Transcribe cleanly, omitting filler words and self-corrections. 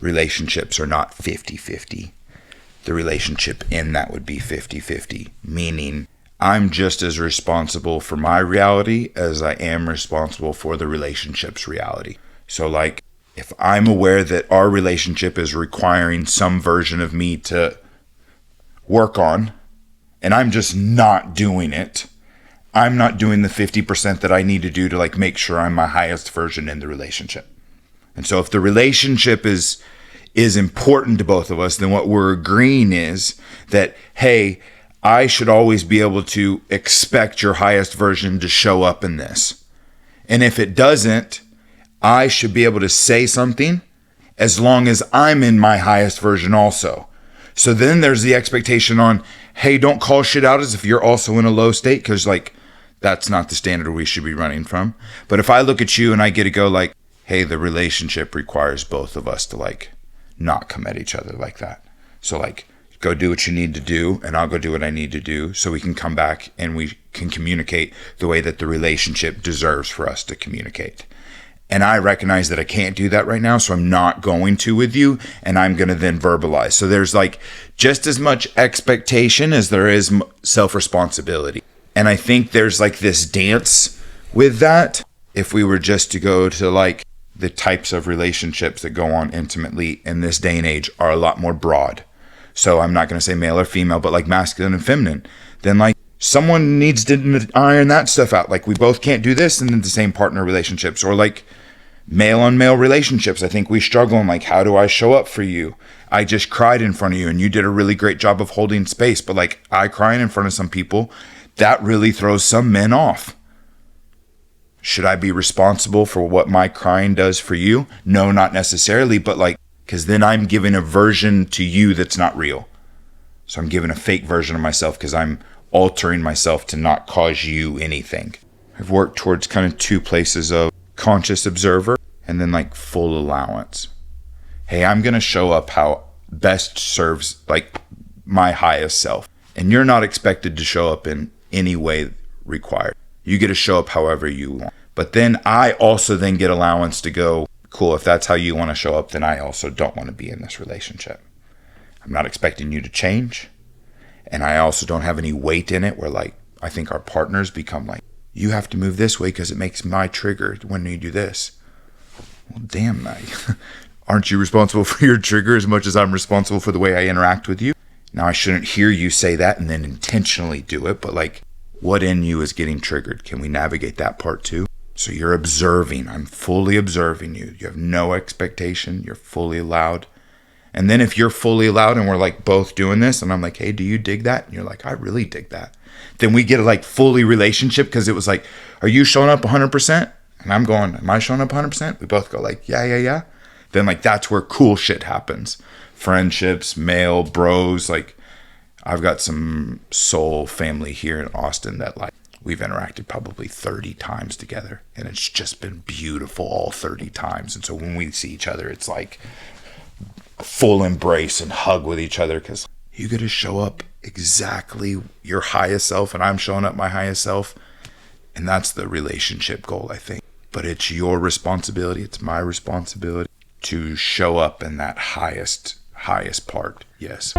relationships are not 50-50. The relationship in that would be 50-50, meaning I'm just as responsible for my reality as I am responsible for the relationship's reality. So like, if I'm aware that our relationship is requiring some version of me to work on, and I'm just not doing it, I'm not doing the 50% that I need to do to like make sure I'm my highest version in the relationship. And so if the relationship is important to both of us, then what we're agreeing is that, hey, I should always be able to expect your highest version to show up in this. And if it doesn't, I should be able to say something as long as I'm in my highest version also. So then there's the expectation on, hey, don't call shit out as if you're also in a low state, because like, that's not the standard we should be running from. But if I look at you and I get to go like, hey, the relationship requires both of us to like not come at each other like that. So like, go do what you need to do and I'll go do what I need to do so we can come back and we can communicate the way that the relationship deserves for us to communicate. And I recognize that I can't do that right now, so I'm not going to with you, and I'm going to then verbalize. So there's like just as much expectation as there is self-responsibility. And I think there's like this dance with that. If we were just to go to like the types of relationships that go on intimately in this day and age are a lot more broad. So I'm not going to say male or female, but like masculine and feminine. Then like someone needs to iron that stuff out. Like we both can't do this in the same partner relationships, or like male on male relationships. I think we struggle in like, how do I show up for you? I just cried in front of you and you did a really great job of holding space. But like I crying in front of some people, that really throws some men off. Should I be responsible for what my crying does for you? No, not necessarily, but like, because then I'm giving a version to you that's not real. So I'm giving a fake version of myself because I'm altering myself to not cause you anything. I've worked towards kind of two places of conscious observer and then like full allowance. Hey, I'm going to show up how best serves like my highest self. And you're not expected to show up in any way required. You get to show up however you want. But then I also then get allowance to go, cool, if that's how you want to show up, then I also don't want to be in this relationship. I'm not expecting you to change. And I also don't have any weight in it where like, I think our partners become like, you have to move this way because it makes my trigger when you do this. Well, damn, aren't you responsible for your trigger as much as I'm responsible for the way I interact with you? Now, I shouldn't hear you say that and then intentionally do it, but like, what in you is getting triggered? Can we navigate that part too? So you're observing. I'm fully observing you. You have no expectation. You're fully allowed. And then if you're fully allowed and we're like both doing this and I'm like, hey, do you dig that? And you're like, I really dig that. Then we get a like fully relationship because it was like, are you showing up 100%? And I'm going, am I showing up 100%? We both go like, yeah. Then like that's where cool shit happens. Friendships, male, bros. Like I've got some soul family here in Austin that like we've interacted probably 30 times together. And it's just been beautiful all 30 times. And so when we see each other, it's like full embrace and hug with each other because you get to show up exactly your highest self and I'm showing up my highest self. And that's the relationship goal, I think. But it's your responsibility. It's my responsibility to show up in that highest part. Yes.